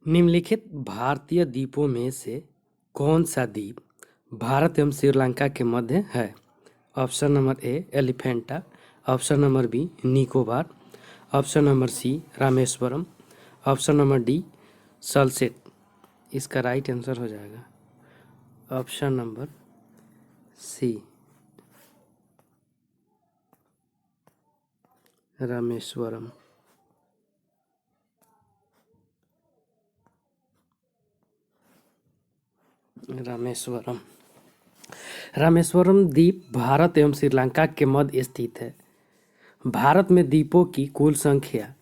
निम्नलिखित भारतीय द्वीपों में से कौन सा द्वीप भारत एवं श्रीलंका के मध्य है? Option number A Elephanta, option number B Nicobar, option number C Rameswaram, option number D Salsette. इसका राइट आंसर हो जाएगा option number C Rameswaram. Rameswaram Rameswaram द्वीप भारत एवं श्रीलंका के मध्य स्थित है। भारत में द्वीपों की कुल संख्या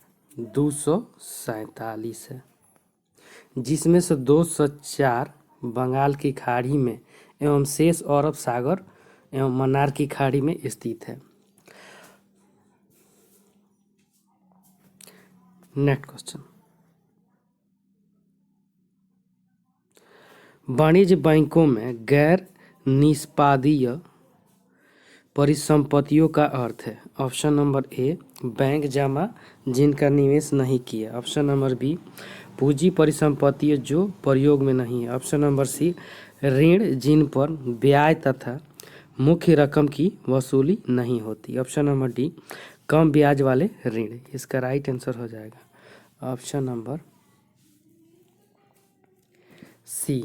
247 है, जिसमें से 204 बंगाल की खाड़ी में एवं शेष अरब सागर एवं मन्नार की खाड़ी में स्थित है। नेक्स्ट क्वेश्चन, वाणिज्य बैंकों में गैर निष्पादीय परिसंपत्तियों का अर्थ है। ऑप्शन नंबर ए बैंक जमा जिनका निवेश नहीं किया, ऑप्शन नंबर बी पूंजी परिसंपत्तियां जो प्रयोग में नहीं है, ऑप्शन नंबर सी ऋण जिन पर ब्याज तथा मुख्य रकम की वसूली नहीं होती, ऑप्शन नंबर डी कम ब्याज वाले ऋण। इसका राइट आंसर हो जाएगा ऑप्शन नंबर सी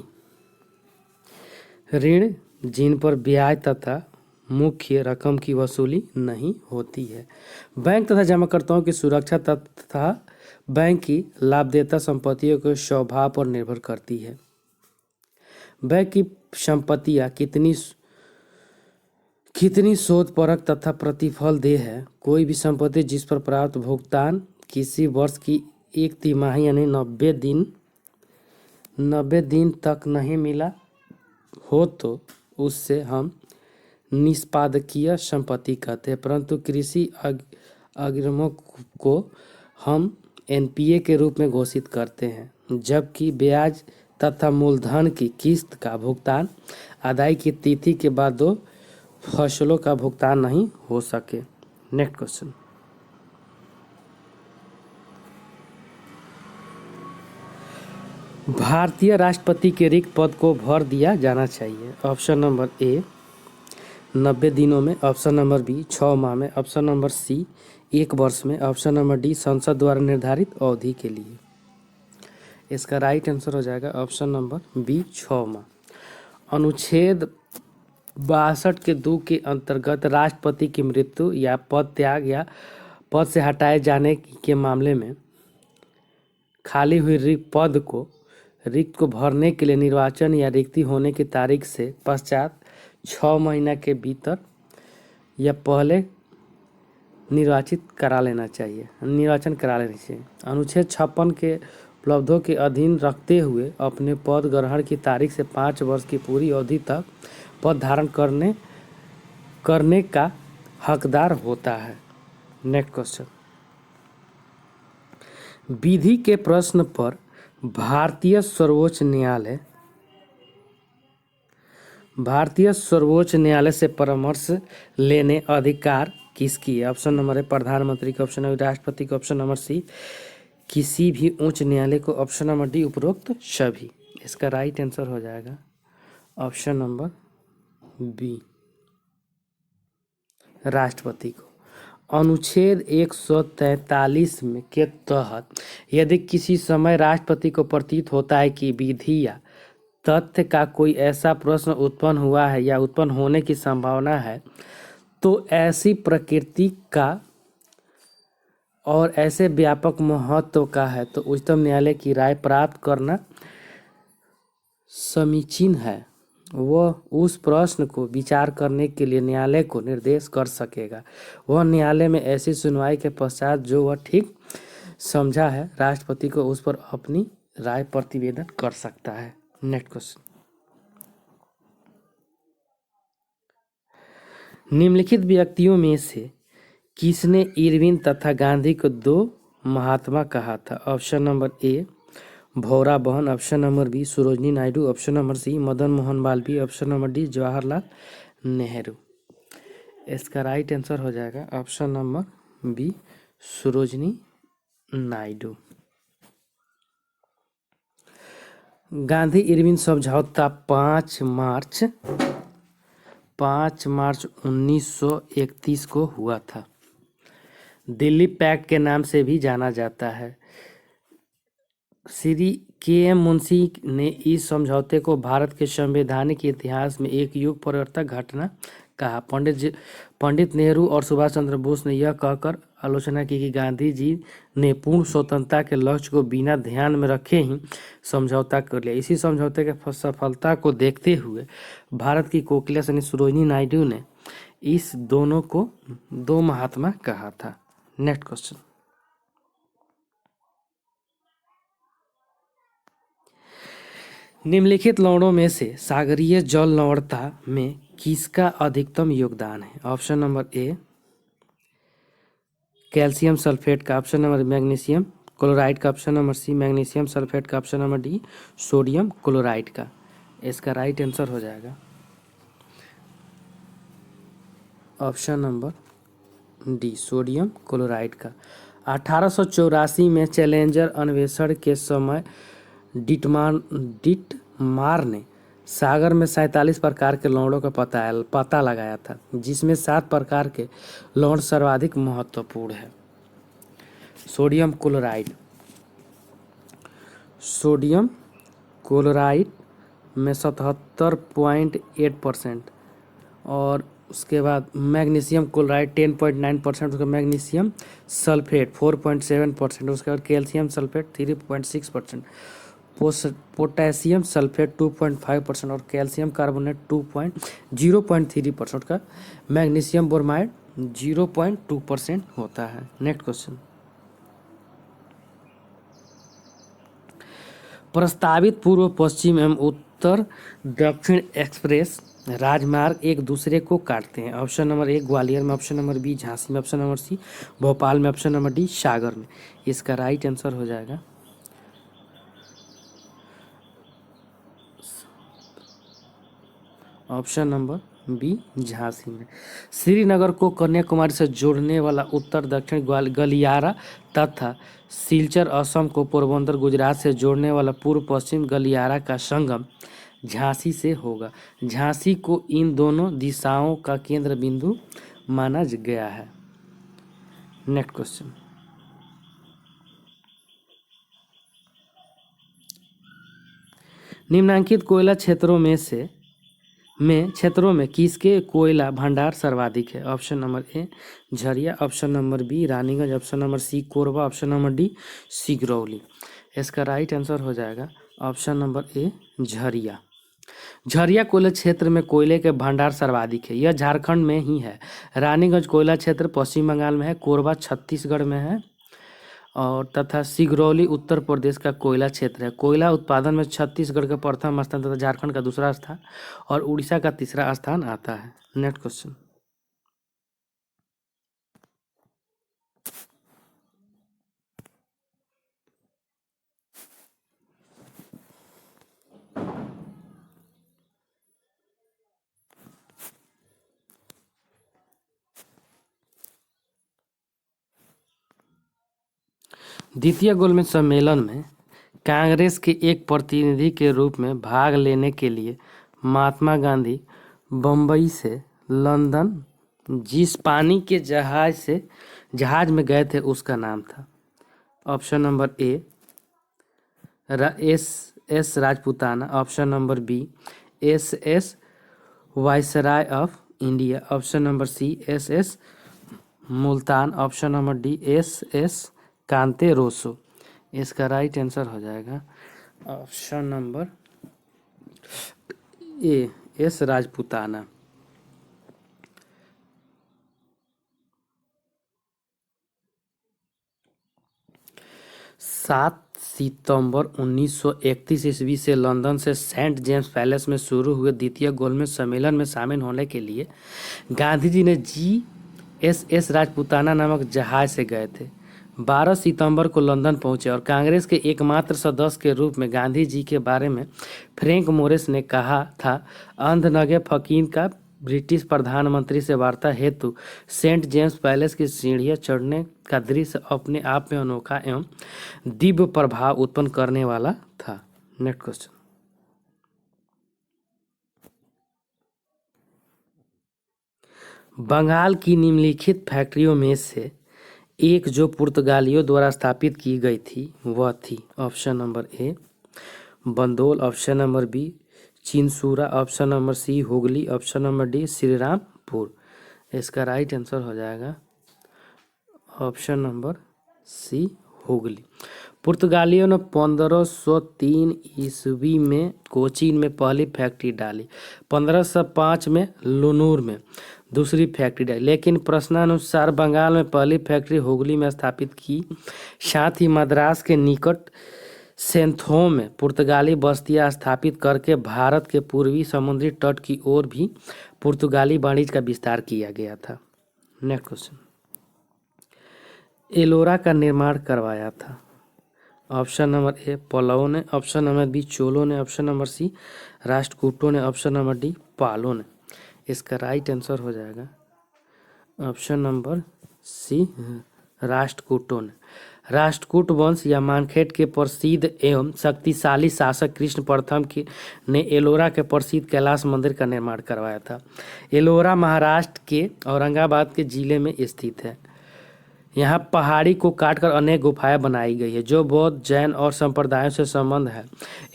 ऋण जिन पर ब्याज तथा मुख्य रकम की वसूली नहीं होती है। बैंक तथा जमाकर्ताओं की सुरक्षा तथा बैंक की लाभदेयता संपत्तियों के स्वभाव पर निर्भर करती है। बैंक की संपत्तियां कितनी शोधपरक तथा प्रतिफल देय है। कोई भी संपत्ति जिस पर प्राप्त भुगतान किसी वर्ष की एक तिमाही यानी 90 दिन तक नहीं मिला हो तो उससे हम निष्पादकीय संपत्ति कहते हैं, परंतु कृषि अग्रिमों को हम एनपीए के रूप में घोषित करते हैं, जबकि ब्याज तथा मूलधन की किस्त का भुगतान अदायगी की तिथि के बाद 2 फसलों का भुगतान नहीं हो सके। नेक्स्ट क्वेश्चन, भारतीय राष्ट्रपति के रिक्त पद को भर दिया जाना चाहिए। ऑप्शन नंबर ए 90 दिनों में, ऑप्शन नंबर बी 6 माह में, ऑप्शन नंबर सी 1 वर्ष में, ऑप्शन नंबर डी संसद द्वारा निर्धारित अवधि के लिए। इसका राइट आंसर हो जाएगा ऑप्शन नंबर बी 6 माह। अनुच्छेद 62 के 2 के अंतर्गत राष्ट्रपति की मृत्यु या पद त्याग या पद से हटाए जाने के मामले में खाली हुई रिक्त को भरने के लिए निर्वाचन या रिक्ति होने की तारीख से पश्चात 6 महीना के भीतर या पहले निर्वाचन करा लेना चाहिए। अनुच्छेद 56 के उपलब्धों के अधीन रखते हुए अपने पद ग्रहण की तारीख से 5 वर्ष की पूरी अवधि तक पद धारण करने का हकदार होता है। नेक्स्ट क्वेश्चन, विधि के प्रश्न पर भारतीय सर्वोच्च न्यायालय से परामर्श लेने अधिकार किसकी है? ऑप्शन नंबर ए प्रधानमंत्री का, ऑप्शन नंबर राष्ट्रपति का, ऑप्शन नंबर सी किसी भी उच्च न्यायालय को, ऑप्शन नंबर डी उपरोक्त सभी। इसका राइट आंसर हो जाएगा ऑप्शन नंबर बी राष्ट्रपति को। अनुच्छेद 143 में के तहत यदि किसी समय राष्ट्रपति को प्रतीत होता है कि विधि या तथ्य का कोई ऐसा प्रश्न उत्पन्न हुआ है या उत्पन्न होने की संभावना है तो ऐसी प्रकृति का और ऐसे व्यापक महत्व का है तो उच्चतम न्यायालय की राय प्राप्त करना समीचीन है। वह उस प्रश्न को विचार करने के लिए न्यायालय को निर्देश कर सकेगा। वह न्यायालय में ऐसी सुनवाई के पश्चात जो वह ठीक समझा है राष्ट्रपति को उस पर अपनी राय प्रतिवेदन कर सकता है। नेक्स्ट क्वेश्चन, निम्नलिखित व्यक्तियों में से किसने इरविन तथा गांधी को 2 महात्मा कहा था? ऑप्शन नंबर ए भौरा बहन, option number B Sarojini Naidu, option number C Madan Mohan Malaviya, option number D Jawaharlal Nehru. इसका राइट आंसर हो जाएगा option number B Sarojini Naidu. Gandhi Irwin समझौता 5 मार्च 1931 को हुआ था। दिल्ली पैक्ट के नाम से भी जाना जाता है। श्री के.एम. मुंशी ने इस समझौते को भारत के संवैधानिक इतिहास में एक युग परिवर्तक घटना कहा। पंडित नेहरू और सुभाष चंद्र बोस ने यह कहकर आलोचना की कि गांधी जी ने पूर्ण स्वतंत्रता के लक्ष्य को बिना ध्यान में रखे ही समझौता कर लिया। इसी समझौते के सफलता को देखते हुए भारत की कोकिला यानी सरोजिनी नायडू ने इस दोनों को दो महात्मा कहा था। नेक्स्ट क्वेश्चन, निम्नलिखित लवणों में से सागरीय जल लवणता में किसका अधिकतम योगदान है? Option number A calcium sulphate का, ऑप्शन नंबर मैग्नीशियम क्लोराइड का, option number C magnesium sulphate का, option number D sodium chloride का। इसका राइट आंसर हो जाएगा option number D sodium chloride का। 1884 में चैलेंजर अन्वेषण के समय डिटमार ने सागर में 47 प्रकार के लवणों का पता लगाया था, जिसमें 7 प्रकार के लवण सर्वाधिक महत्वपूर्ण है। सोडियम क्लोराइड में 77.8% और उसके बाद मैग्नीशियम क्लोराइड 10.9%, उसका मैग्नीशियम सल्फेट 4.7%, उसके बाद कैल्शियम सल्फेट 3.6%, पोटेशियम सल्फेट 2.5% और कैल्शियम कार्बोनेट 0.3% का मैग्नीशियम ब्रोमाइड 0.2% होता है। नेक्स्ट क्वेश्चन, प्रस्तावित पूर्व पश्चिम एवं उत्तर दक्षिण एक्सप्रेस राजमार्ग एक दूसरे को काटते हैं। ऑप्शन नंबर ए ग्वालियर में, ऑप्शन नंबर बी झांसी में, ऑप्शन नंबर सी भोपाल में, ऑप्शन नंबर डी सागर में। इसका राइट आंसर हो जाएगा ऑप्शन नंबर बी झांसी में। श्रीनगर को कन्याकुमारी से जोड़ने वाला उत्तर दक्षिण गलियारा तथा सिलचर असम को पोरबंदर गुजरात से जोड़ने वाला पूर्व पश्चिम गलियारा का संगम झांसी से होगा। झांसी को इन दोनों दिशाओं का केंद्र बिंदु माना गया है। नेक्स्ट क्वेश्चन, निम्नलिखित कोयला क्षेत्रों में किसके कोयला भंडार सर्वाधिक है? Option number A Jharia, option number B Raniganj, option number C Korba, option number D Singrauli. इसका राइट आंसर हो जाएगा option number A Jharia. Jharia कोयला क्षेत्र में कोयले के भंडार सर्वाधिक है। यह झारखंड में ही है। रानीगंज कोयला क्षेत्र पश्चिम बंगाल में है, कोरबा छत्तीसगढ़ में है और तथा सिगरौली उत्तर प्रदेश का कोयला क्षेत्र है। कोयला उत्पादन में छत्तीसगढ़ का प्रथम स्थान तथा झारखंड का दूसरा स्थान और उड़ीसा का तीसरा स्थान आता है। नेक्स्ट क्वेश्चन, द्वितीय गोलमेज सम्मेलन में कांग्रेस के एक प्रतिनिधि के रूप में भाग लेने के लिए महात्मा गांधी बम्बई से लंदन जिस पानी के जहाज में गए थे उसका नाम था। Option number A S Rajputana, option number B S viceroy of India, option number C S Multan, option number D S Conte Rosso. इसका राइट आंसर हो जाएगा option number A S Rajputana. 7 सितंबर 1931 ईस्वी से लंदन से सेंट जेम्स पैलेस में शुरू हुए द्वितीय गोलमेज सम्मेलन में शामिल होने के लिए गांधी जी ने GSS राजपूताना नामक जहाज से गए थे। 12 सितंबर को लंदन पहुंचे और कांग्रेस के एकमात्र सदस्य के रूप में गांधी जी के बारे में फ्रैंक मोरिस ने कहा था। अंधनगे फकीर का ब्रिटिश प्रधानमंत्री से वार्ता हेतु सेंट जेम्स पैलेस की सीढ़ियां चढ़ने का दृश्य अपने आप में अनोखा एवं दिव्य प्रभाव उत्पन्न करने वाला था। नेक्स्ट क्वेश्चन, बंगाल की निम्नलिखित फैक्ट्रियों में से एक जो पुर्तगालियों द्वारा स्थापित की गई थी वह थी। Option number A Bandel, option number B Chinsurah, option number C Hooghly, option number D Serampore. इसका राइट आंसर हो जाएगा ऑप्शन नंबर सी हुगली। पुर्तगालियों ने 1503 ईस्वी में कोचीन में पहली फैक्ट्री डाली, 1505 में लुनूर में दूसरी फैक्ट्री डाली, लेकिन प्रश्नानुसार बंगाल में पहली फैक्ट्री हुगली में स्थापित की। साथ ही मद्रास के निकट सेंथोम में पुर्तगाली बस्तियां स्थापित करके भारत के पूर्वी समुद्री तट की ओर भी पुर्तगाली वाणिज्य का विस्तार किया गया था। नेक्स्ट क्वेश्चन, एलोरा का निर्माण करवाया था। ऑप्शन नंबर ए पल्लवों ने, ऑप्शन नंबर बी चोलों ने, ऑप्शन नंबर सी राष्ट्रकूटों ने, ऑप्शन नंबर डी पालों ने। इसका राइट आंसर हो जाएगा ऑप्शन नंबर सी राष्ट्रकूटों ने। राष्ट्रकूट वंश या मानखेड़ के प्रसिद्ध एवं शक्तिशाली शासक कृष्ण प्रथम ने एलोरा के प्रसिद्ध कैलाश मंदिर का निर्माण करवाया था। एलोरा महाराष्ट्र के औरंगाबाद के जिले में स्थित है। यहाँ पहाड़ी को काटकर अनेक गुफाएं बनाई गई है जो बौद्ध, जैन और संप्रदायों से संबंध है।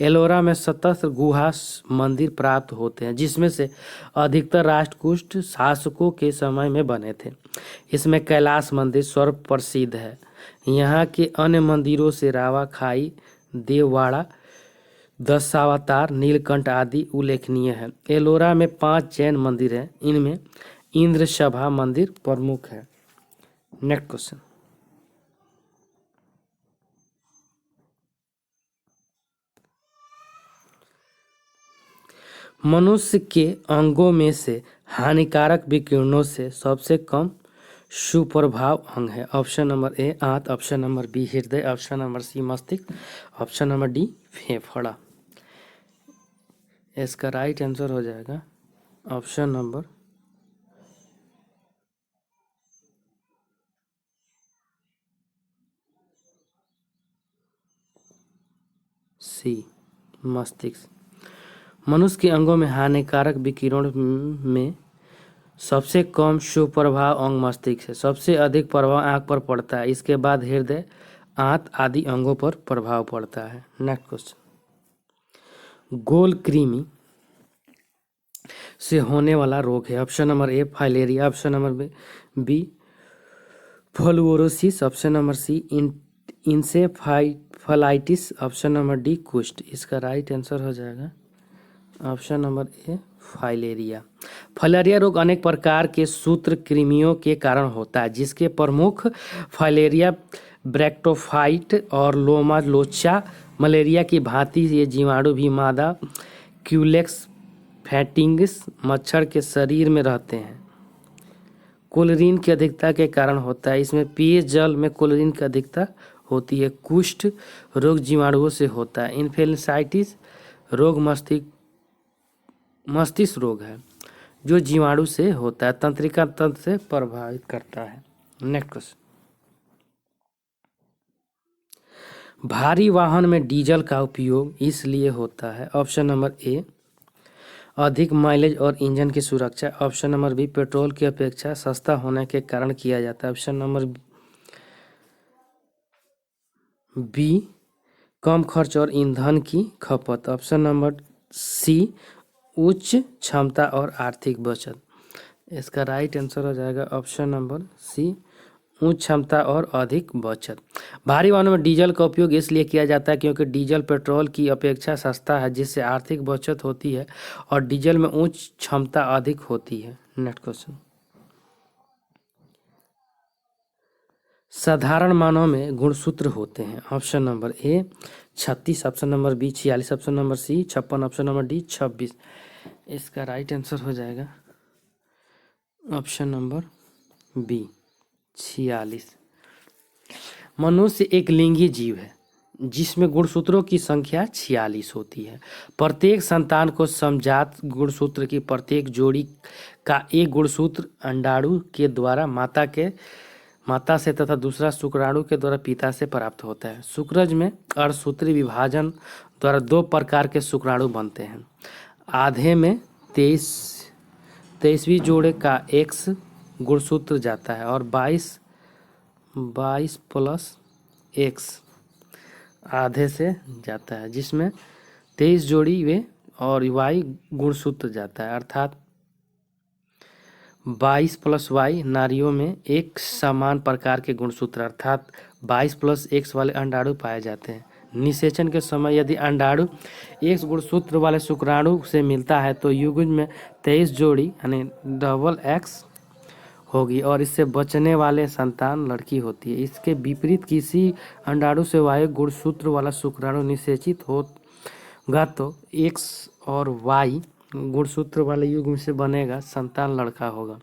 एलोरा में 17 गुहा मंदिर प्राप्त होते हैं जिसमें से अधिकतर राष्ट्रकूट शासकों के समय में बने थे। इसमें कैलाश मंदिर सर्व प्रसिद्ध है। यहाँ के अन्य मंदिरों से रावा खाई, देववाड़ा, दशावतार, नीलकंठ आदि उल्लेखनीय है। एलोरा में 5 जैन मंदिर हैं, इनमें इंद्र सभा मंदिर प्रमुख है। नेक्स्ट क्वेश्चन, मनुष्य के अंगों में से हानिकारक विकिरणों से सबसे कम सुप्रभाव अंग है। ऑप्शन नंबर ए आंत, ऑप्शन नंबर बी हृदय, ऑप्शन नंबर सी मस्तिष्क, ऑप्शन नंबर डी फेफड़ा। इसका राइट आंसर हो जाएगा ऑप्शन नंबर सी मस्तिष्क। मनुष्य के अंगों में हानिकारक विकिरण में सबसे कम सुप्रभाव अंग मस्तिष्क है। सबसे अधिक प्रभाव आंख पर पड़ता है, इसके बाद हृदय, आंत आदि अंगों पर प्रभाव पड़ता है। नेक्स्ट क्वेश्चन, गोल कृमि से होने वाला रोग है। Option number A filaria, option number B fluorosis, option number C encephalitis, option number D कुष्ठ। इसका राइट आंसर हो जाएगा option number A filaria. Filaria रोग अनेक प्रकार के सूत्रकृमियों के कारण होता है जिसके प्रमुख फाइलेरिया ब्रैक्टोफाइट और लोमा लोचा। मलेरिया की भांति ये जीवाणु भी मादा क्यूलेक्स फैटिंगस मच्छर के शरीर में रहते हैं। क्लोरीन की अधिकता के कारण होता है। इसमें पेय जल में क्लोरीन की अधिकता होती है। कुष्ठ रोग जीवाणुओं से होता है। इन्फेलाइटिस रोग मस्तिष्क रोग है जो जीवाणु से होता है, तंत्रिका तंत्र से प्रभावित करता है। नेक्स्ट क्वेश्चन, भारी वाहन में डीजल का उपयोग इसलिए होता है। ऑप्शन नंबर ए अधिक माइलेज और इंजन की सुरक्षा, ऑप्शन नंबर बी पेट्रोल की अपेक्षा सस्ता होने के कारण किया जाता है, ऑप्शन नंबर बी कम खर्च और ईंधन की खपत, ऑप्शन नंबर सी उच्च क्षमता और आर्थिक बचत। इसका राइट आंसर हो जाएगा ऑप्शन नंबर सी उच्च क्षमता और अधिक बचत। भारी वाहनों में डीजल का उपयोग इसलिए किया जाता है क्योंकि डीजल पेट्रोल की अपेक्षा सस्ता है जिससे आर्थिक बचत होती है और डीजल में उच्च क्षमता अधिक होती है। नेक्स्ट क्वेश्चन, साधारण मानव में गुणसूत्र होते हैं। Option number A 36, option number B 46, option number C 56, option number D 26। इसका राइट आंसर हो जाएगा ऑप्शन नंबर बी 46। मनुष्य एक लिंगी जीव है जिसमें गुणसूत्रों की संख्या 46 होती है। प्रत्येक संतान को समजात गुणसूत्र की प्रत्येक जोड़ी का एक गुणसूत्र अंडाणु के द्वारा माता से तथा दूसरा शुक्राणु के द्वारा पिता से प्राप्त होता है। शुक्रज में अर्धसूत्री विभाजन द्वारा 2 प्रकार के शुक्राणु बनते हैं। आधे में 23वीं जोड़े का एक्स गुणसूत्र जाता है और 22 प्लस एक्स आधे से जाता है, जिसमें 23 जोड़ी वे और वाई गुणसूत्र जाता है, अर्थात 22 प्लस वाई नारियों में एक समान प्रकार के गुणसूत्र अर्थात 22 प्लस एक्स वाले अंडाणु पाए जाते हैं। निषेचन के समय यदि अंडाणु एक्स गुणसूत्र वाले शुक्राणु से मिलता है तो युग्म में 23 जोड़ी यानी डबल एक्स होगी और इससे बचने वाले संतान लड़की होती है। इसके विपरीत किसी अंडाणु से वाई गुणसूत्र वाला शुक्राणु निषेचित होगा तो एक्स और वाई गुणसूत्र वाले युग्म से बनेगा संतान लड़का होगा।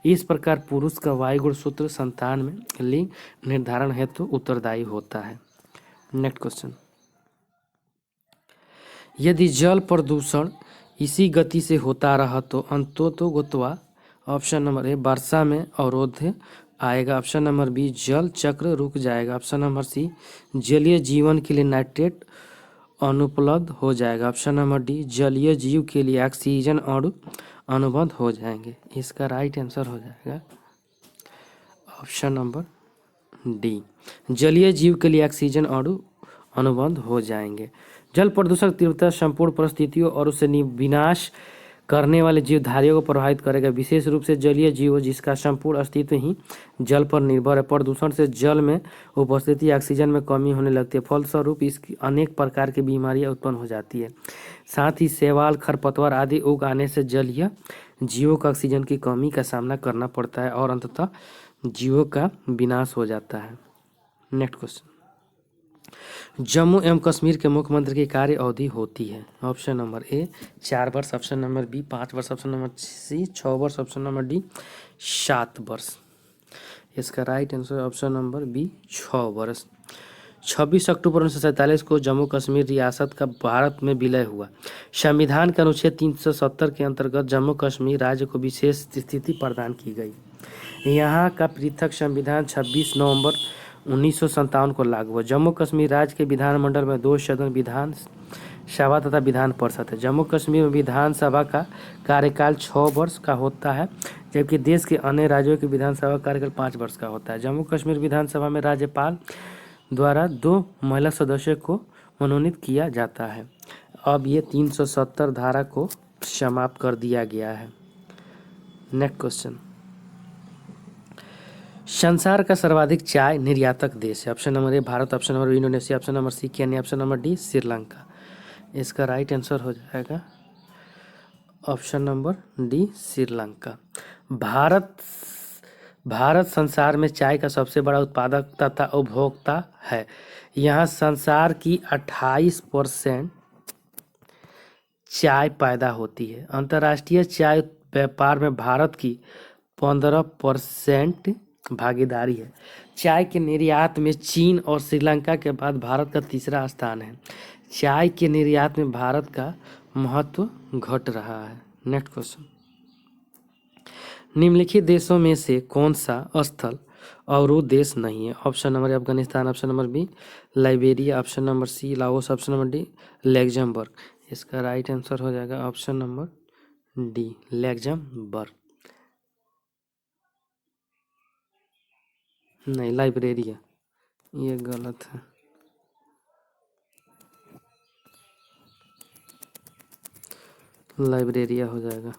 इस प्रकार पुरुष का वाई गुणसूत्र संतान में लिंग निर्धारण हेतु उत्तरदायी होता है। नेक्स्ट क्वेश्चन, यदि जल प्रदूषण इसी गति से होता रहा तो अंततोगत्वा ऑप्शन नंबर ए वर्षा में अवरोध आएगा, ऑप्शन नंबर बी जल चक्र रुक जाएगा, ऑप्शन नंबर सी जलीय जीवन के लिए नाइट्रेट अनुपलब्ध हो जाएगा, ऑप्शन नंबर डी जलीय जीव के लिए ऑक्सीजन अणु अनुबंध हो जाएंगे। इसका राइट आंसर हो जाएगा ऑप्शन नंबर डी, जलीय जीव के लिए ऑक्सीजन अणु अनुबंध हो जाएंगे। जल प्रदूषण तीव्रता संपूर्ण परिस्थितियों और उसे विनाश करने वाले जीवधारियों को प्रभावित करेगा, विशेष रूप से जलीय जीव जिसका संपूर्ण अस्तित्व ही जल पर निर्भर है। प्रदूषण से जल में उपस्थिति ऑक्सीजन में कमी होने लगती है, फलस्वरूप इसकी अनेक प्रकार की बीमारियां उत्पन्न हो जाती है। साथ ही शैवाल खरपतवार आदि उग आने से जलीय जीवों को ऑक्सीजन की कमी का सामना करना पड़ता है और अंततः जीवों का विनाश हो जाता है। नेक्स्ट क्वेश्चन, जम्मू एवं कश्मीर के मुख्यमंत्री की कार्य अवधि होती है, ऑप्शन नंबर ए 4 वर्ष, ऑप्शन नंबर बी 5 वर्ष, ऑप्शन नंबर सी 6 वर्ष, ऑप्शन नंबर डी 7 वर्ष। इसका right answer option number B 6 वर्ष। 26 अक्टूबर 1947 को जम्मू कश्मीर रियासत का भारत में विलय हुआ। संविधान के अनुच्छेद 370 के अंतर्गत जम्मू कश्मीर राज्य को विशेष स्थिति प्रदान की गई। यहाँ का पृथक संविधान 26 नवंबर 1957 को लागू हुआ। जम्मू कश्मीर राज्य के विधानमंडल में 2 सदन विधान सभा तथा विधान परिषद है। जम्मू कश्मीर में विधानसभा का कार्यकाल 6 वर्ष का होता है, जबकि देश के अन्य राज्यों की विधानसभा का कार्यकाल 5 वर्ष का होता है। जम्मू कश्मीर विधानसभा में राज्यपाल द्वारा 2 महिला सदस्यों को मनोनीत किया जाता है। अब ये 370 धारा को समाप्त कर दिया गया है। नेक्स्ट क्वेश्चन, संसार का सर्वाधिक चाय निर्यातक देश है, option number A Bharat, option number B Indonesia, option number C Kenya, option number D Sri Lanka. इसका राइट आंसर हो जाएगा option number D Sri Lanka. Bharat संसार में चाय का सबसे बड़ा उत्पादक तथा उपभोक्ता है। यहाँ संसार की 28% चाय पैदा होती है। अंतर्राष्ट्रीय चाय व्यापार में भारत की 15% भागीदारी है। चाय के निर्यात में चीन और श्रीलंका के बाद भारत का तीसरा स्थान है। चाय के निर्यात में भारत का महत्व घट रहा है। नेक्स्ट क्वेश्चन, निम्नलिखित देशों में से कौन सा स्थल अवरोध देश नहीं है, option number A Afghanistan, option number B Liberia, option number C Laos, option number D Luxembourg. इसका राइट आंसर हो जाएगा ऑप्शन नंबर डी लग्जमबर्ग। नहीं, लाइब्रेरिया, ये गलत है। लाइब्रेरिया हो जाएगा।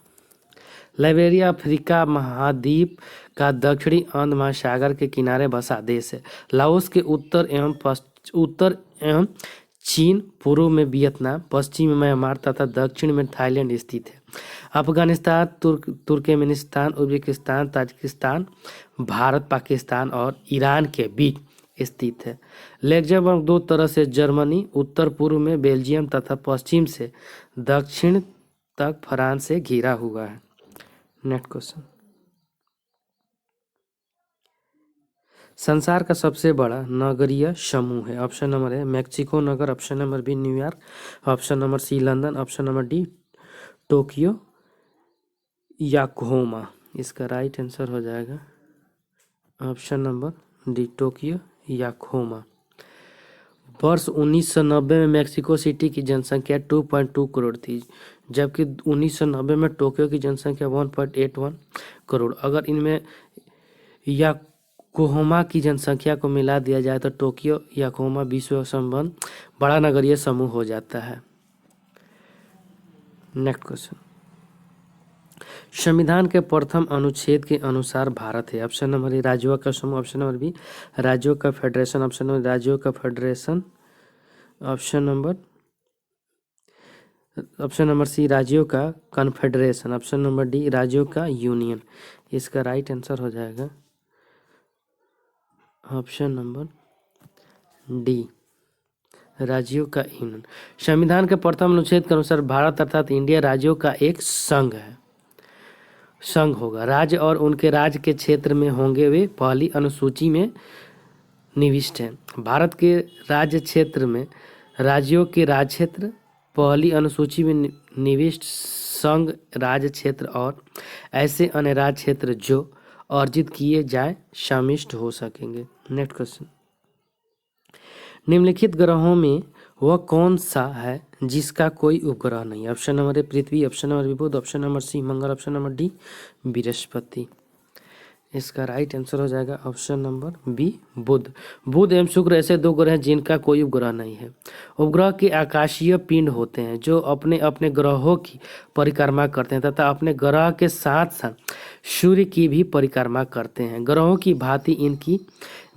लाइबेरिया अफ्रीका महाद्वीप का दक्षिणी अंध महासागर के किनारे बसा देश है। लाओस के उत्तर एवं चीन, पूर्व में वियतनाम, पश्चिम में म्यांमार तथा दक्षिण में थाईलैंड स्थित है। Afghanistan, Turkmenistan, Uzbekistan, Tajikistan, Bharat, Pakistan और ईरान के बीच स्थित है। लग्जमबर्ग 2 तरह से जर्मनी, उत्तर पूर्व में बेल्जियम तथा पश्चिम से दक्षिण तक फ्रांस से घिरा हुआ है। नेक्स्ट क्वेश्चन, संसार का सबसे बड़ा नगरीय समूह है, ऑप्शन नंबर ए मैक्सिको नगर, option number B New York, option number C London, option number D Tokyo Yokohama. इसका राइट आंसर हो जाएगा option number D Tokyo Yokohama. वर्ष 1990 में मैक्सिको सिटी की जनसंख्या 2.2 करोड़ थी, जबकि 1990 में टोक्यो की जनसंख्या 1.81 करोड़। अगर इनमें याकोहामा की जनसंख्या को मिला दिया जाए तो टोक्यो याकोहामा विश्व संबंध बड़ा नगरीय समूह हो जाता है। नेक्स्ट क्वेश्चन, संविधान के प्रथम अनुच्छेद के अनुसार भारत है। ऑप्शन नंबर ए राज्यों का समूह, ऑप्शन नंबर बी राज्यों का फेडरेशन, ऑप्शन नंबर राज्यों का फेडरेशन, ऑप्शन नंबर सी राज्यों का कॉन्फेडरेशन, ऑप्शन नंबर डी राज्यों का यूनियन। इसका राइट आंसर हो जाएगा ऑप्शन नंबर डी राज्यों का यूनियन। संविधान के प्रथम अनुच्छेद के अनुसार भारत अर्थात इंडिया राज्यों का एक संघ होगा। राज्य और उनके राज्य के क्षेत्र में होंगे वे पहली अनुसूची में निविष्ट हैं। भारत के राज्य क्षेत्र में राज्यों के राज्य क्षेत्र पहली अनुसूची में निविष्ट संघ राज्य क्षेत्र और ऐसे अन्य राज्य क्षेत्र जो अर्जित किए जाए शामिल हो सकेंगे। नेक्स्ट क्वेश्चन, निम्नलिखित ग्रहों में वह कौन सा है जिसका कोई उपग्रह नहीं? ऑप्शन नंबर ए पृथ्वी, ऑप्शन नंबर बी बुध, ऑप्शन नंबर सी मंगल, ऑप्शन नंबर डी बृहस्पति। इसका राइट आंसर हो जाएगा ऑप्शन नंबर बी बुध। बुध एवं शुक्र ऐसे दो ग्रह हैं जिनका कोई उपग्रह नहीं है। उपग्रह के आकाशीय पिंड होते हैं जो अपने अपने ग्रहों की परिक्रमा करते हैं तथा अपने ग्रह के साथ साथ सूर्य की भी परिक्रमा करते हैं। ग्रहों की भांति इनकी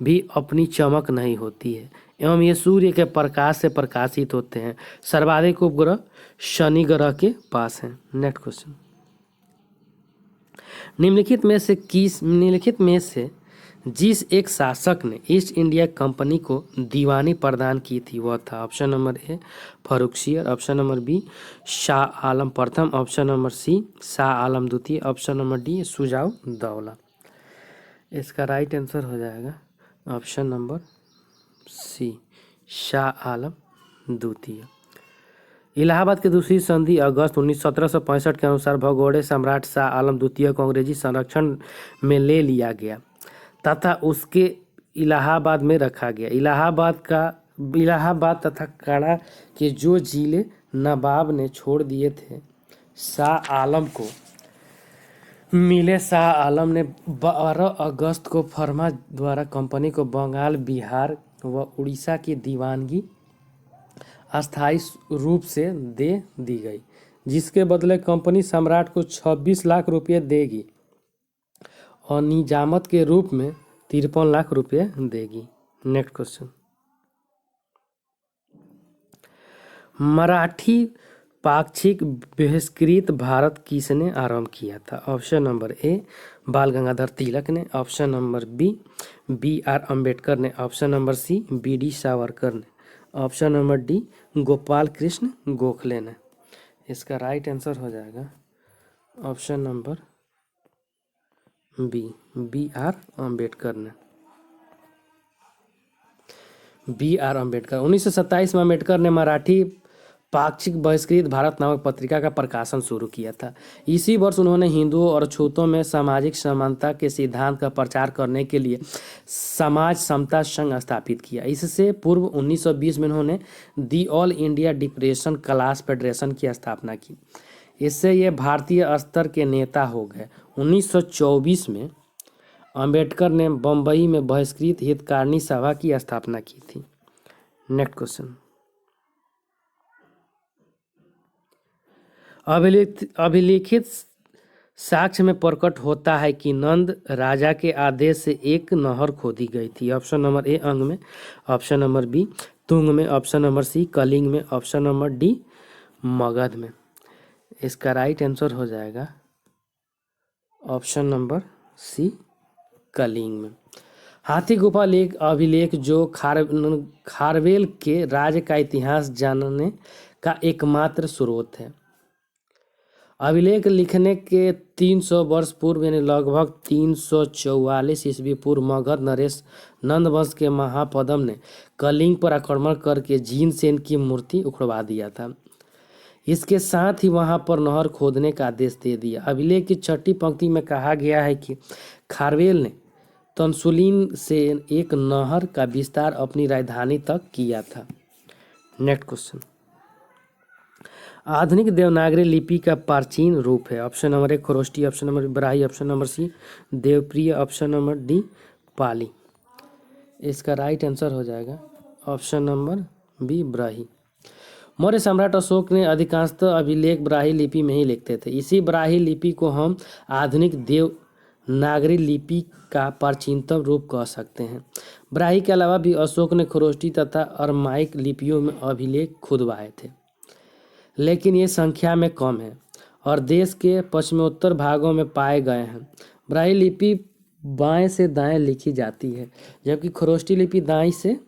भी अपनी चमक नहीं होती है एवं ये सूर्य के प्रकाश से प्रकाशित होते हैं। सर्वाधिक उपग्रह शनि ग्रह के पास हैं। नेक्स्ट क्वेश्चन, निम्नलिखित में से जिस एक शासक ने ईस्ट इंडिया कंपनी को दीवानी प्रदान की थी वह था? Option number A Farrukhsiyar, option number B Shah Alam प्रथम, option number C Shah Alam द्वितीय, option number D Shuja Daula. इसका राइट आंसर हो जाएगा option number C Shah Alam द्वितीय। इलाहाबाद की दूसरी संधि अगस्त 1765 के अनुसार भगोड़े सम्राट शाह आलम द्वितीय को अंग्रेजी संरक्षण में ले लिया गया तथा उसके इलाहाबाद में रखा गया। इलाहाबाद तथा काड़ा के जो जिले नवाब ने छोड़ दिए थे शाह आलम को मिले। शाह आलम ने 12 अगस्त को फरमा द्वारा कंपनी को बंगाल, बिहार व उड़ीसा की दीवानगी अस्थायी रूप से दे दी गई, जिसके बदले कंपनी सम्राट को 26 लाख रुपये देगी और निजामत के रूप में 53 लाख रुपये देगी। नेक्स्ट क्वेश्चन, मराठी पाक्षिक बहिष्कृत भारत किसने आरंभ किया था? ऑप्शन नंबर ए बाल गंगाधर तिलक ने, option number B R Ambedkar ने, option number C B D Savarkar ने, option number D Gopal Krishna Gokhale ने। इसका राइट आंसर हो जाएगा option number B R Ambedkar ने। बी आर अम्बेडकर 1927 में अम्बेडकर ने मराठी पाक्षिक बहिष्कृत भारत नामक पत्रिका का प्रकाशन शुरू किया था। इसी वर्ष उन्होंने हिंदुओं और छूतों में सामाजिक समानता के सिद्धांत का प्रचार करने के लिए समाज समता संघ स्थापित किया। इससे पूर्व 1920 में उन्होंने the all India depression class federation की स्थापना की। इससे ये भारतीय स्तर के नेता हो गए। 1924 में अम्बेडकर ने बम्बई में बहिष्कृत हितकारिणी सभा की स्थापना की थी। नेक्स्ट क्वेश्चन, अभिलिखित साक्ष्य में प्रकट होता है कि नंद राजा के आदेश से एक नहर खोदी गई थी। ऑप्शन नंबर ए अंग में, ऑप्शन नंबर बी तुंग में, ऑप्शन नंबर सी कलिंग में, ऑप्शन नंबर डी मगध में। इसका राइट आंसर हो जाएगा ऑप्शन नंबर सी कलिंग में। हाथी गुफा लेख अभिलेख जो खारवेल के राज्य का इतिहास जानने का एकमात्र स्रोत है। अभिलेख लिखने के 300 वर्ष पूर्व यानी लगभग 344 ईस्वी पूर्व मगध नरेश नंद वंश के महापद्म ने कलिंग पर आक्रमण करके जीनसेन की मूर्ति उखड़वा दिया था। इसके साथ ही वहां पर नहर खोदने का आदेश दे दिया। अभिलेख की 6ठी पंक्ति में कहा गया है कि खारवेल ने तंसुलीन से एक नहर का विस्तार अपनी राजधानी तक किया था। नेक्स्ट क्वेश्चन, आधुनिक देवनागरी लिपि का प्राचीन रूप है। Option number 1 Kharosthi, option number B Brahmi, option number C Devapriya, option number D Pali. इसका राइट आंसर हो जाएगा option number B Brahmi. Maurya सम्राट अशोक ने अधिकांशतः अभिलेख ब्राही लिपि में ही लिखते थे। इसी ब्राही लिपि को हम आधुनिक देवनागरी लिपि का प्राचीनतम रूप कह सकते हैं। ब्राही के अलावा भी अशोक ने खरोष्टी तथा अरमाइक लिपियों में अभिलेख खुदवाए थे, लेकिन ये संख्या में कम है और देश के पश्चिमोत्तर भागों में पाए गए हैं। ब्राही लिपि बाएं से दाएं लिखी जाती है, जबकि खरोष्टी लिपि दाएं से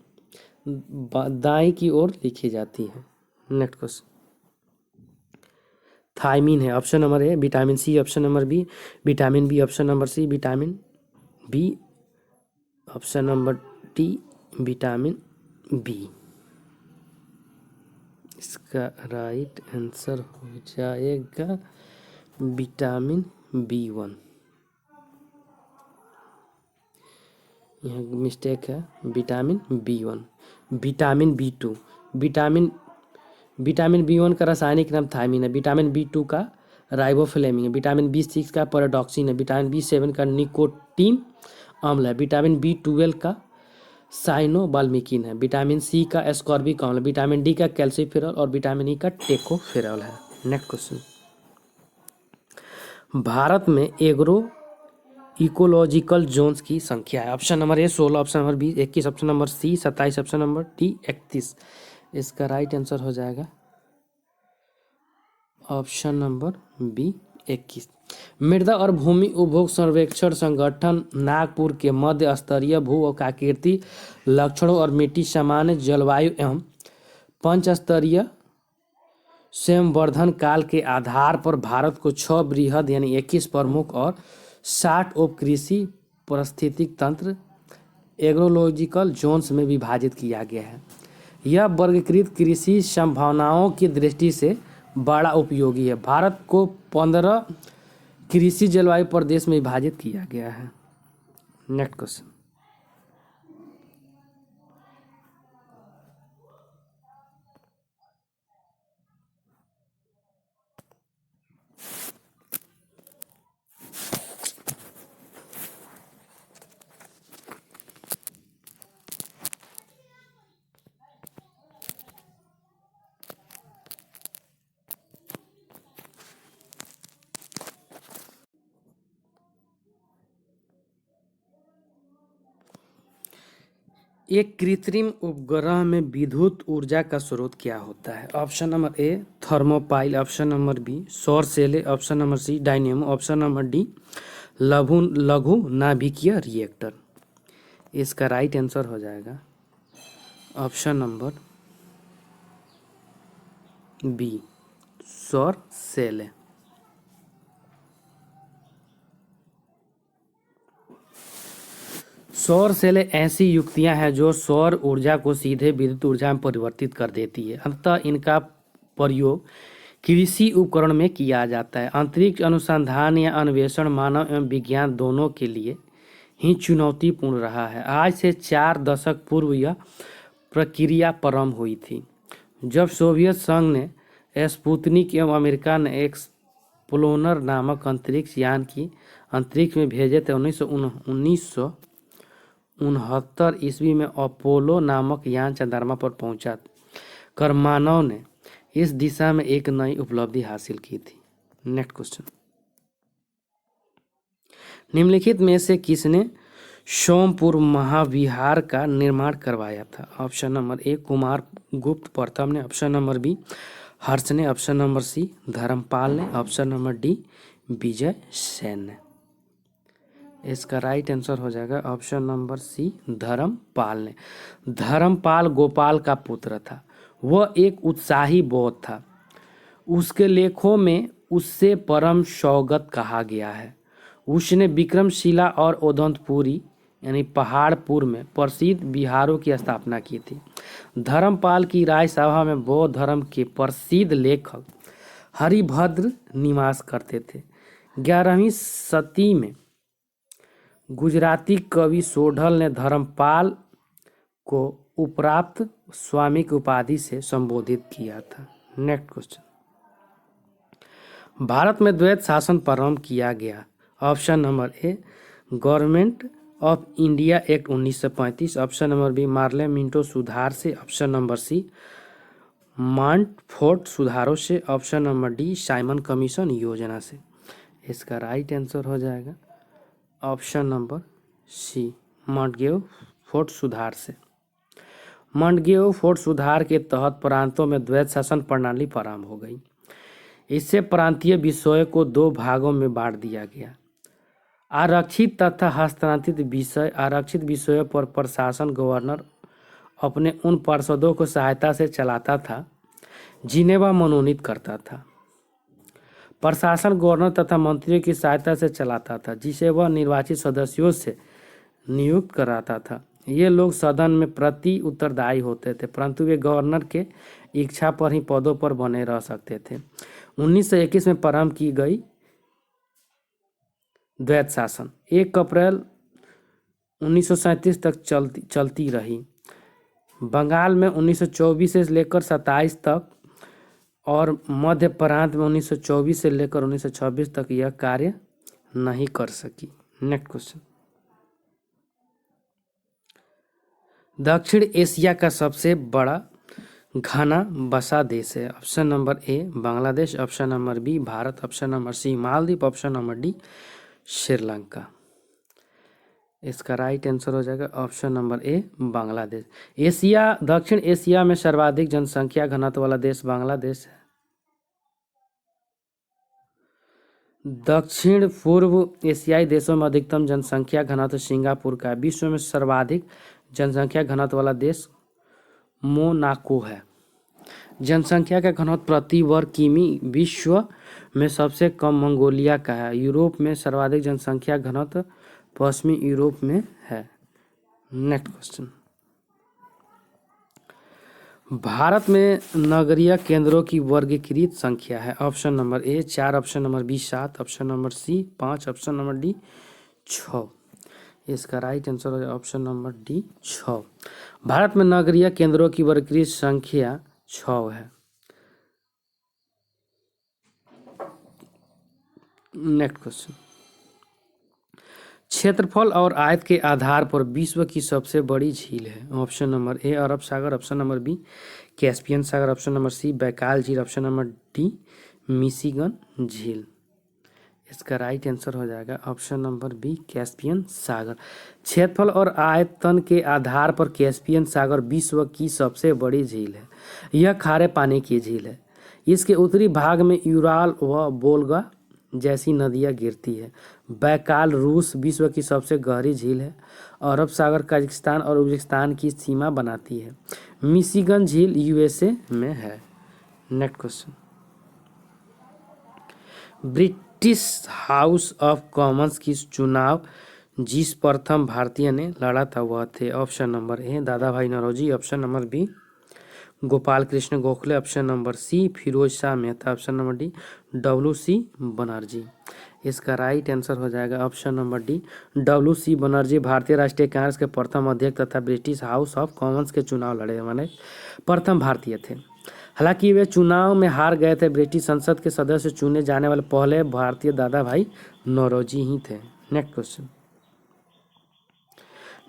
दाएं की ओर लिखी जाती है। नेक्स्ट क्वेश्चन, थायमीन है। Option number A vitamin C, option number B vitamin B, option number C vitamin B, option number D vitamin B. इसका राइट आंसर हो जाएगा विटामिन B1। यहाँ मिस्टेक है, vitamin B1। Vitamin B2, vitamin B1 का रासायनिक नाम thymine है। Vitamin B2 का राइबोफ्लेविन है। विटामिन B6 का पैराडॉक्सिन है। विटामिन B7 का निकोटीन अम्ल है। विटामिन B12 का साइनोबाल्मिकिन है। विटामिन सी का एस्कॉर्बिक अम्ल है। विटामिन डी का कैल्सिफेरॉल और विटामिन ई का टेकोफेरॉल है। नेक्स्ट क्वेश्चन, भारत में एग्रो इकोलॉजिकल जोन्स की संख्या है। Option number A 16, option number B 21, option number C 27, option number D 31। इसका राइट आंसर हो जाएगा ऑप्शन नंबर बी 21। मृदा और भूमि उपभोग सर्वेक्षण संगठन नागपुर के मध्य स्तरीय भू और प्राकृतिक लक्षणों और मिट्टी सामान्य जलवायु एवं पंच स्तरीय संवर्धन काल के आधार पर भारत को 6 बृहद यानी 21 प्रमुख और 60 उप कृषि पारिस्थितिक तंत्र एग्रोलॉजिकल जोन्स में विभाजित किया गया है। यह वर्गीकृत कृषि संभावनाओं की दृष्टि से बड़ा उपयोगी है। भारत को 15 कृषि जलवायु प्रदेश में विभाजित किया गया है। नेक्स्ट क्वेश्चन, एक कृत्रिम उपग्रह में विद्युत ऊर्जा का स्रोत क्या होता है? Option number A thermopile, option number B सौर cell, option number C dynamo, option number D लघु नाभिकीय रिएक्टर। इसका राइट आंसर हो जाएगा ऑप्शन नंबर बी सौर सेल। सौर सेलें ऐसी युक्तियां हैं जो सौर ऊर्जा को सीधे विद्युत ऊर्जा में परिवर्तित कर देती है। अतः इनका प्रयोग कृषि उपकरण में किया जाता है। अंतरिक्ष अनुसंधान या अन्वेषण मानव एवं विज्ञान दोनों के लिए ही चुनौतीपूर्ण रहा है। आज से 4 दशक पूर्व यह प्रक्रिया प्रारंभ हुई थी, जब सोवियत संघ ने स्पुतनिक एवं अमेरिका ने एक्सप्लोरर नामक अंतरिक्ष यान की अंतरिक्ष में भेजे थे। 1969 ईस्वी में अपोलो नामक यान चंद्रमा पर पहुंचा कर मानव ने इस दिशा में एक नई उपलब्धि हासिल की थी। नेक्स्ट क्वेश्चन, निम्नलिखित में से किसने सोमपुर महाविहार का निर्माण करवाया था? ऑप्शन नंबर ए कुमार गुप्त प्रथम ने, ऑप्शन नंबर बी हर्ष ने, ऑप्शन नंबर सी धर्मपाल ने, option number D Vijay Sen ने। इसका राइट आंसर हो जाएगा ऑप्शन नंबर सी धर्मपाल ने। धर्मपाल गोपाल का पुत्र था। वह एक उत्साही बौद्ध था। उसके लेखों में उससे परम सौगत कहा गया है। उसने विक्रमशिला और उदंतपुरी यानी पहाड़पुर में प्रसिद्ध विहारों की स्थापना की थी। धर्मपाल की राजसभा में बौद्ध धर्म के प्रसिद्ध लेखक हरिभद्र निवास करते थे। 11वीं सदी में गुजराती कवि सोढल ने धर्मपाल को उपराप्त स्वामी की उपाधि से संबोधित किया था। नेक्स्ट क्वेश्चन, भारत में द्वैत शासन प्रारंभ किया गया। Option number A government of India act 1935, option number B Morley Minto सुधार से, ऑप्शन नंबर सी मॉन्टफोर्ट सुधारों से, option number D Simon commission योजना से। इसका राइट आंसर हो जाएगा option number C Montagu Ford सुधार से। मॉन्टगेव फोर्ट सुधार के तहत प्रांतों में द्वैत शासन प्रणाली प्रारंभ हो गई। इससे प्रांतीय विषयों को दो भागों में बांट दिया गया। आरक्षित तथा हस्तांतरित विषय। आरक्षित विषयों पर प्रशासन गवर्नर अपने उन पार्षदों को सहायता से चलाता था जिन्हें वह मनोनीत करता था। प्रशासन गवर्नर तथा मंत्रियों की सहायता से चलाता था जिसे वह निर्वाचित सदस्यों से नियुक्त कराता था। ये लोग सदन में प्रति उत्तरदायी होते थे, परंतु वे गवर्नर के इच्छा पर ही पदों पर बने रह सकते थे। 1921 में प्रारंभ की गई द्वैत शासन 1 अप्रैल 1937 तक चलती रही। बंगाल में 1924 से लेकर 27 तक और मध्य प्रांत में 1924 से लेकर 1926 तक यह कार्य नहीं कर सकी। नेक्स्ट क्वेश्चन, दक्षिण एशिया का सबसे बड़ा घना बसा देश है। Option number A Bangladesh, option number B Bharat, option number C Maldives, option number D Sri Lanka. इसका राइट आंसर हो जाएगा ऑप्शन नंबर ए बांग्लादेश। दक्षिण एशिया में सर्वाधिक जनसंख्या घनत्व वाला देश बांग्लादेश है। दक्षिण पूर्व एशियाई देशों में अधिकतम जनसंख्या घनत्व सिंगापुर का। विश्व में सर्वाधिक जनसंख्या घनत्व वाला देश मोनाको है। जनसंख्या का घनत्व प्रति वर्ग किमी विश्व में सबसे कम मंगोलिया का है। यूरोप में सर्वाधिक जनसंख्या घनत्व पश्चिमी यूरोप में है। नेक्स्ट क्वेश्चन, भारत में नगरीय केंद्रों की वर्गीकृत संख्या है। Option number A 4, option number B 7, option number C 5, option number D 6। इसका राइट आंसर है ऑप्शन नंबर डी 6। भारत में नगरीय केंद्रों की वर्गीकृत संख्या 6 है। नेक्स्ट क्वेश्चन, क्षेत्रफल और आयत के आधार पर विश्व की सबसे बड़ी झील है। ऑप्शन नंबर ए अरब सागर, ऑप्शन नंबर बी कैस्पियन सागर, ऑप्शन नंबर सी बैकाल झील, ऑप्शन नंबर डी मिशिगन झील। इसका राइट आंसर हो जाएगा ऑप्शन नंबर बी कैस्पियन सागर। क्षेत्रफल और आयतन के आधार पर कैस्पियन सागर विश्व की सबसे बड़ी झील है। यह खारे पानी की झील है। इसके उत्तरी भाग में यूराल व वोल्गा जैसी नदियां गिरती है। बैकाल रूस विश्व की सबसे गहरी झील है। अरब सागर कजाकिस्तान और उज्बेकिस्तान की सीमा बनाती है। मिशिगन झील यूएसए में है। Next question, British house of Commons की चुनाव जिस प्रथम भारतीय ने लड़ा था वह थे। Option number A Dadabhai Naoroji, option number B Gopal Krishna Gokhale, option number C Firoz Shah Mehta, option number D WC Banerjee. इसका राइट आंसर हो जाएगा option number D WC Banerjee भारतीय राष्ट्रीय कांग्रेस के प्रथम अध्यक्ष तथा ब्रिटिश हाउस ऑफ कॉमन्स के चुनाव लड़े वाले प्रथम भारतीय थे। हालांकि वे चुनाव में हार गए थे। ब्रिटिश संसद के सदस्य चुने जाने वाले पहले भारतीय दादा भाई नौरोजी ही थे। नेक्स्ट क्वेश्चन,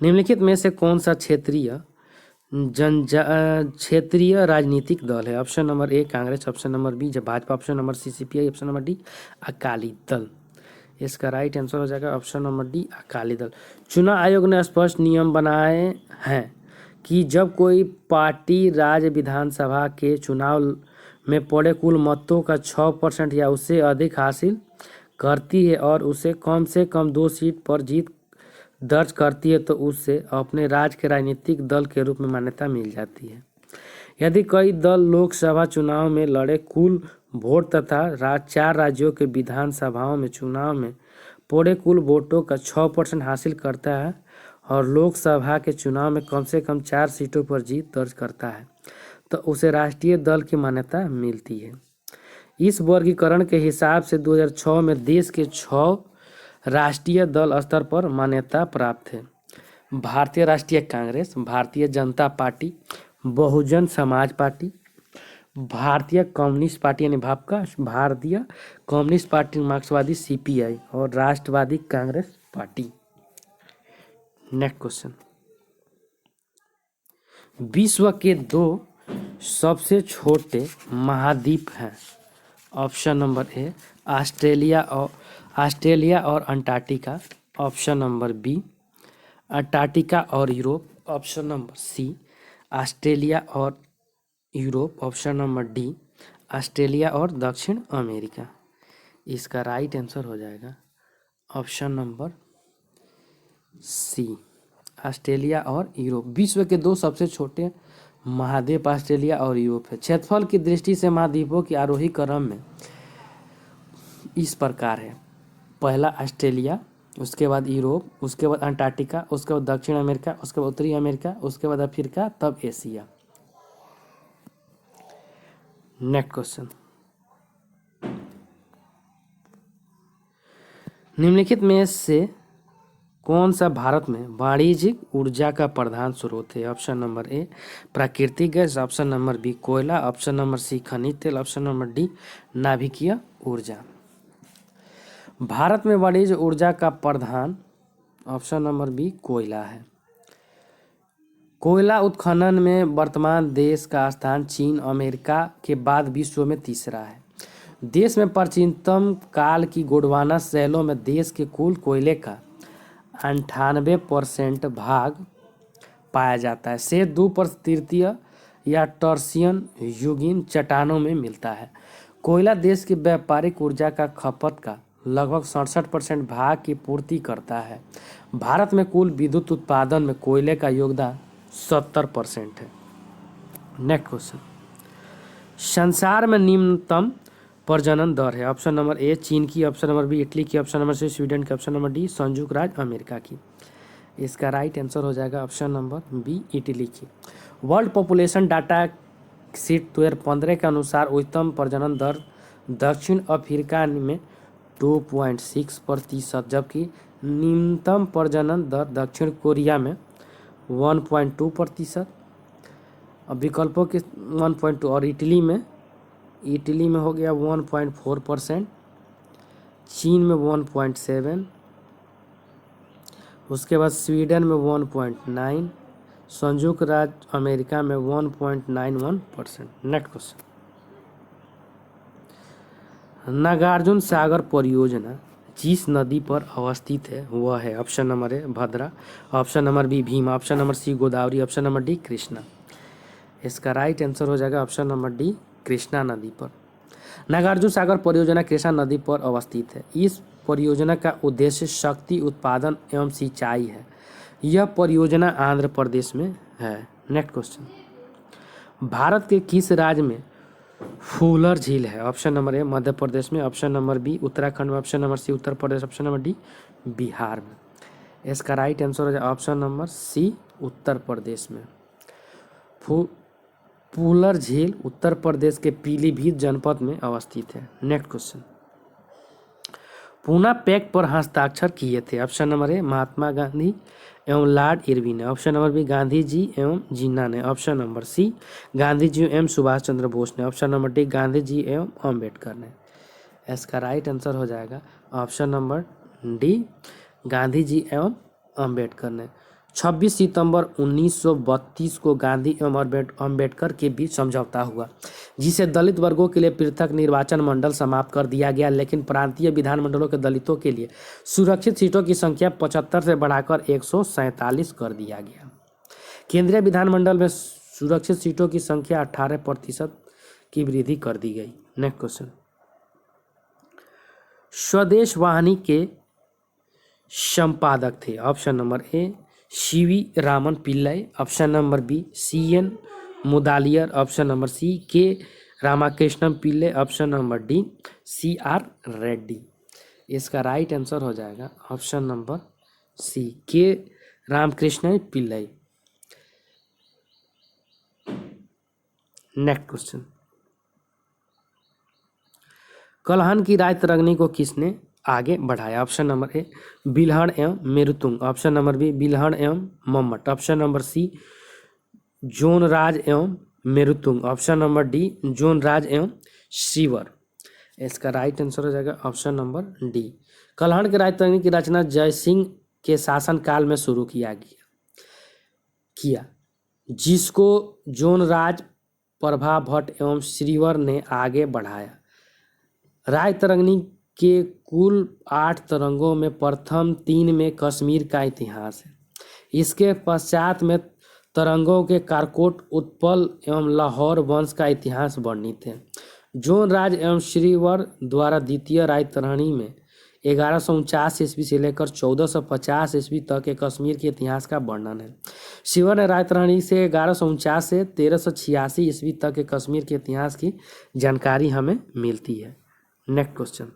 निम्नलिखित में से कौन सा क्षेत्रीय राजनीतिक दल है। Option number A Congress, option number B Bhajpa, option number C CPI, option number D Akali Dal. इसका राइट आंसर हो जाएगा ऑप्शन नंबर डी अकाली दल। चुनाव आयोग ने स्पष्ट नियम बनाए हैं कि जब कोई पार्टी राज्य विधानसभा के चुनाव में पड़े कुल मतों का 6% या उससे अधिक हासिल करती है और उसे कम से कम 2 सीट पर जीत दर्ज करती है तो उससे अपने राज्य के राजनीतिक दल के रूप में मान्यता मिल जाती है। यदि कोई दल लोकसभा चुनाव में लड़े कुल वोट तथा 4 राज्यों के विधानसभाओं में चुनाव में पड़े कुल वोटों का 6% हासिल करता है और लोकसभा के चुनाव में कम से कम 4 सीटों पर जीत दर्ज करता है तो उसे राष्ट्रीय दल की मान्यता मिलती है। इस वर्गीकरण के हिसाब से 2006 में देश के 6 राष्ट्रीय दल स्तर पर मान्यता प्राप्त है? भारतीय राष्ट्रीय कांग्रेस, भारतीय जनता पार्टी, बहुजन समाज पार्टी, भारतीय कम्युनिस्ट पार्टी यानी भाजपा, भारतीय कम्युनिस्ट पार्टी मार्क्सवादी सीपीआई और राष्ट्रवादी कांग्रेस पार्टी। नेक्स्ट क्वेश्चन, विश्व के 2 सबसे छोटे महाद्वीप हैं? ऑप्शन नंबर ए ऑस्ट्रेलिया और Antarctica, option number B Antarctica और Europe, option number C Australia और Europe, option number D Australia और दक्षिण अमेरिका। इसका राइट आंसर हो जाएगा ऑप्शन नंबर सी ऑस्ट्रेलिया और यूरोप। विश्व के 2 सबसे छोटे महाद्वीप ऑस्ट्रेलिया और यूरोप है। क्षेत्रफल की दृष्टि से महाद्वीपों की आरोही क्रम में इस प्रकार है: पहला ऑस्ट्रेलिया, उसके बाद यूरोप, उसके बाद अंटार्कटिका, उसके बाद दक्षिण अमेरिका, उसके बाद उत्तरी अमेरिका, उसके बाद अफ्रीका, तब एशिया। नेक्स्ट क्वेश्चन, निम्नलिखित में से कौन सा भारत में वाणिज्यिक ऊर्जा का प्रधान स्रोत है? ऑप्शन नंबर ए प्राकृतिक गैस, ऑप्शन नंबर बी कोयला, ऑप्शन नंबर सी खनिज तेल, ऑप्शन नंबर डी नाभिकीय ऊर्जा। भारत में वाणिज्य ऊर्जा का प्रधान ऑप्शन नंबर बी कोयला है। कोयला उत्खनन में वर्तमान देश का स्थान चीन, अमेरिका के बाद विश्व में तीसरा है। देश में प्राचीनतम काल की गोंडवाना शैलों में देश के कुल कोयले का 98% भाग पाया जाता है। से 2/3 या टर्शियन युगीन चट्टानों में मिलता है। कोयला देश की व्यापारिक ऊर्जा का खपत का लगभग 67% भाग की पूर्ति करता है। भारत में कुल विद्युत उत्पादन में कोयले का योगदान 70% है। नेक्स्ट क्वेश्चन, संसार में निम्नतम प्रजनन दर है? ऑप्शन नंबर ए चीन की, ऑप्शन नंबर बी इटली की, ऑप्शन नंबर सी स्वीडन की, ऑप्शन नंबर डी संयुक्त राज्य अमेरिका की। इसका राइट आंसर हो जाएगा ऑप्शन नंबर बी इटली की। वर्ल्ड पॉपुलेशन डाटा शीट 2015 के अनुसार उच्चतम प्रजनन दर दक्षिण अफ्रीका में 2.6%, जबकि निम्नतम प्रजनन दर दक्षिण कोरिया में 1.2%, और विकल्पों के 1.2, और इटली में हो गया 1.4%, चीन में 1.7, उसके बाद स्वीडन में 1.9, संयुक्त राज्य अमेरिका में 1.91%। नेक्स्ट क्वेश्चन, नागार्जुन सागर परियोजना जिस नदी पर अवस्थित है वह है? Option number A Bhadra, option number B Bhima, option number C Godavari, option number D Krishna. इसका राइट आंसर हो जाएगा ऑप्शन नंबर डी कृष्णा नदी पर। नागार्जुन सागर परियोजना कृष्णा नदी पर अवस्थित है। इस परियोजना का उद्देश्य शक्ति उत्पादन एवं सिंचाई है। यह परियोजना आंध्र प्रदेश में है। नेक्स्ट क्वेश्चन, भारत के किस राज्य में फूलर झील है? ऑप्शन नंबर ए मध्य प्रदेश में, ऑप्शन नंबर बी उत्तराखंड में, ऑप्शन नंबर सी Uttar Pradesh, option number D Bihar में। इसका राइट आंसर हो जाएगा ऑप्शन नंबर सी उत्तर प्रदेश में। फूलर झील उत्तर प्रदेश के पीलीभीत जनपद में अवस्थित है। नेक्स्ट क्वेश्चन, पूना पैक्ट पर हस्ताक्षर किए थे? ऑप्शन नंबर ए महात्मा गांधी एवं लॉर्ड इरविन ने, option number B Gandhi ji एवं जिन्ना ने, ऑप्शन नंबर सी गांधी जी एवं सुभाष चंद्र बोस ने, option number D Gandhi ji एवं अम्बेडकर ने। इसका राइट आंसर हो जाएगा option number D Gandhi ji एवं अम्बेडकर ने। 26 सितंबर 1932 को गांधी एवं अम्बेडकर के बीच समझौता हुआ, जिसे दलित वर्गों के लिए पृथक निर्वाचन मंडल समाप्त कर दिया गया, लेकिन प्रांतीय विधानमंडलों के दलितों के लिए सुरक्षित सीटों की संख्या 75 से बढ़ाकर 147 कर दिया गया। केंद्रीय विधानमंडल में सुरक्षित सीटों की संख्या 18% की वृद्धि कर दी गई। नेक्स्ट क्वेश्चन, स्वदेश वाहिनी के संपादक थे? Option number A C V Raman Pillai, option number B C N Mudaliar, option number C K Ramakrishnan Pillai, option number D C R Reddy. इसका राइट आंसर हो जाएगा option number C K Ramakrishnan Pillai. Next question, Kalhana की राय तरंगिणी को किसने आगे बढ़ाया। ऑप्शन नंबर ए बिल्हण एवं Merutunga, option number B Bilhan एवं मम्मट, ऑप्शन नंबर सी जोनराज एवं Merutunga, option number D Jonaraja एवं श्रीवर। इसका राइट आंसर हो जाएगा ऑप्शन नंबर डी। कल्हड़ के राजतरंगी की रचना जयसिंह के शासनकाल में शुरू किया जिसको जोनराज, प्रभा भट्ट एवं श्रीवर ने आगे बढ़ाया। राजतरंगी के कुल 8 तरंगों में प्रथम 3 में कश्मीर का इतिहास है। इसके पश्चात में तरंगों के कारकोट, उत्पल एवं लाहौर वंश का इतिहास वर्णित है। जोनराज एवं श्रीवर द्वारा द्वितीय राजतरंगी में 1149 ईस्वी से लेकर 1450 ईस्वी तक के कश्मीर के इतिहास का वर्णन है। श्रीवर ने राजतरंगी से 1149 से 1386 ईस्वी तक के कश्मीर के इतिहास की जानकारी हमें मिलती है। Next question.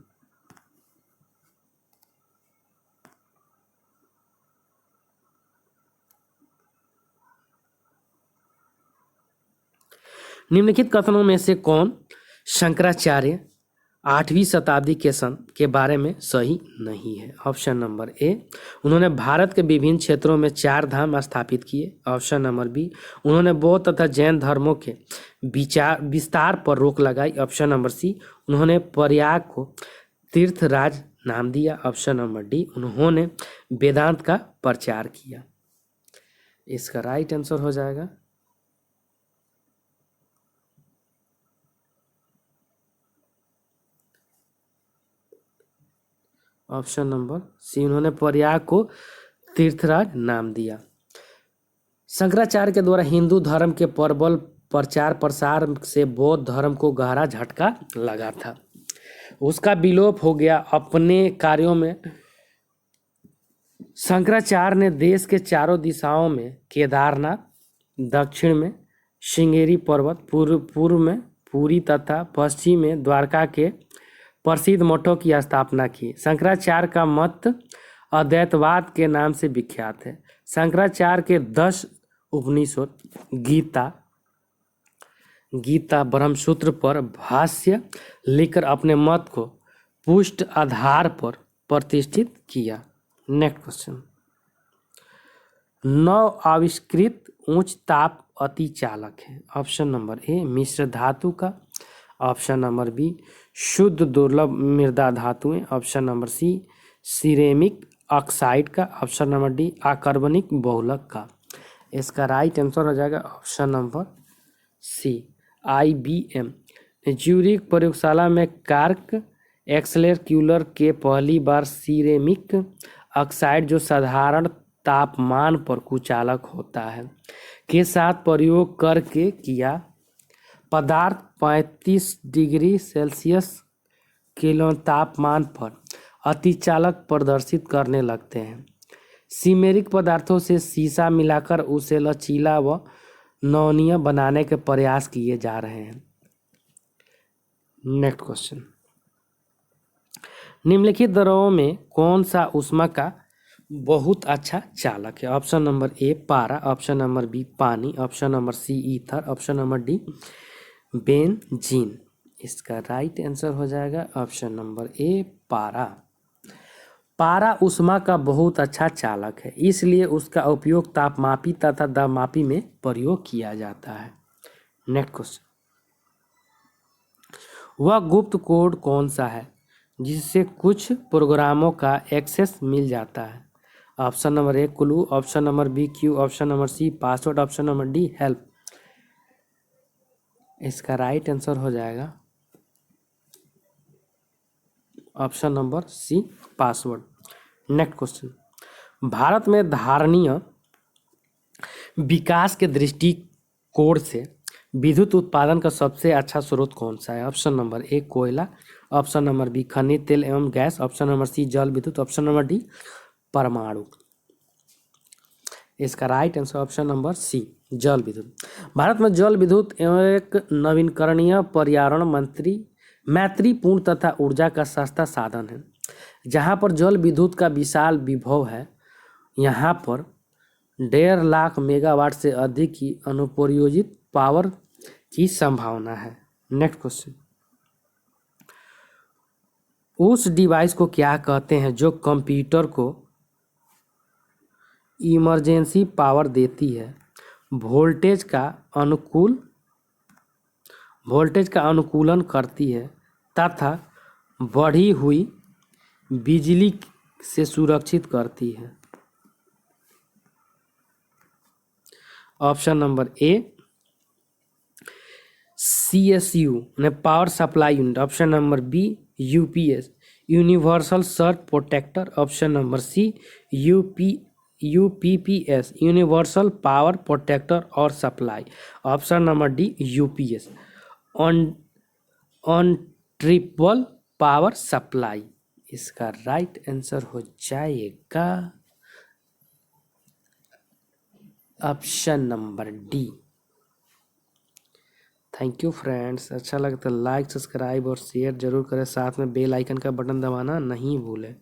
निम्नलिखित कथनों में से कौन शंकराचार्य 8वीं शताब्दी के सन के बारे में सही नहीं है? ऑप्शन नंबर ए उन्होंने भारत के विभिन्न क्षेत्रों में 4 धाम स्थापित किए, ऑप्शन नंबर बी उन्होंने बौद्ध तथा जैन धर्मों के विस्तार पर रोक लगाई, ऑप्शन नंबर सी उन्होंने प्रयाग को तीर्थराज नाम दिया, ऑप्शन नंबर डी उन्होंने वेदांत का प्रचार किया। इसका राइट आंसर हो जाएगा ऑप्शन नंबर सी उन्होंने प्रयाग को तीर्थराज नाम दिया। शंकराचार्य के द्वारा हिंदू धर्म के प्रबल प्रचार प्रसार से बौद्ध धर्म को गहरा झटका लगा था। उसका विलोप हो गया। अपने कार्यों में शंकराचार्य ने देश के चारों दिशाओं में केदारनाथ, दक्षिण में श्रृंगेरी पर्वत, पूर्व में पुरी तथा पश्चिम में द्वारका के प्रसिद्ध मठों की स्थापना की। शंकराचार्य का मत अद्वैतवाद के नाम से विख्यात है। शंकराचार्य के 10 उपनिषद गीता ब्रह्मसूत्र पर भाष्य लिखकर अपने मत को पुष्ट आधार पर प्रतिष्ठित किया। Next question. नव आविष्कृत उच्च ताप अतिचालक है, ऑप्शन नंबर ए मिश्र धातु का, ऑप्शन नंबर बी शुद्ध दुर्लभ मृदा धातुएं, option number C ceramic oxide का, ऑप्शन नंबर डी अकार्बनिक बहुलक का। इसका राइट आंसर हो जाएगा option number C IBM Zurich प्रयोगशाला में कार्क एक्सेलरेटर के पहली बार सिरेमिक ऑक्साइड जो साधारण तापमान पर कुचालक होता है के साथ प्रयोग करके किया। पदार्थ 35 डिग्री सेल्सियस किलो तापमान पर अतिचालक प्रदर्शित करने लगते हैं। सिमेरिक पदार्थों से सीसा मिलाकर उसे लचीला व नमनीय बनाने के प्रयास किए जा रहे हैं। Next question. निम्नलिखित द्रवों में कौन सा ऊष्मा का बहुत अच्छा चालक है? ऑप्शन नंबर ए पारा, ऑप्शन नंबर बी पानी, option number C ether, option number D benzene. इसका राइट आंसर हो जाएगा ऑप्शन नंबर ए पारा। पारा ऊष्मा का बहुत अच्छा चालक है, इसलिए उसका उपयोग तापमापी तथा दबावमापी में प्रयोग किया जाता है। Next question. वह गुप्त कोड कौन सा है जिससे कुछ प्रोग्रामों का एक्सेस मिल जाता है? Option number A clue, option number B queue, option number C password, option number D help. इसका राइट आंसर हो जाएगा option number C password. Next question. Bharat में धारणीय विकास के दृष्टिकोण से विद्युत उत्पादन का सबसे अच्छा स्रोत कौन सा है? ऑप्शन नंबर ए कोयला, ऑप्शन नंबर बी खनिज तेल एवं गैस, ऑप्शन नंबर सी जल विद्युत, ऑप्शन नंबर डी परमाणु। इसका right answer option number C जल विद्युत। भारत में जल विद्युत एक नवीकरणीय पर्यावरण मैत्रीपूर्ण तथा ऊर्जा का सस्ता साधन है। जहाँ पर जल विद्युत का विशाल विभव है, यहाँ पर 1.5 लाख मेगावाट से अधिक की अनुप्रयोजित पावर की संभावना है। Next question. उस डिवाइस को क्या कहते हैं जो कंप्यूटर को इमरजेंसी पावर देती है, वोल्टेज का अनुकूलन करती है तथा बढ़ी हुई बिजली से सुरक्षित करती है। ऑप्शन नंबर ए CSU ने power supply unit. Option number B UPS universal surge protector. Option number C UPPS universal power protector और supply. Option number D UPS on triple power supply. इसका राइट आंसर हो जाएगा option number D. Thank you friends, अच्छा लगे तो like subscribe और share जरूर करें, साथ में बेल आइकन का बटन दबाना नहीं भूलें।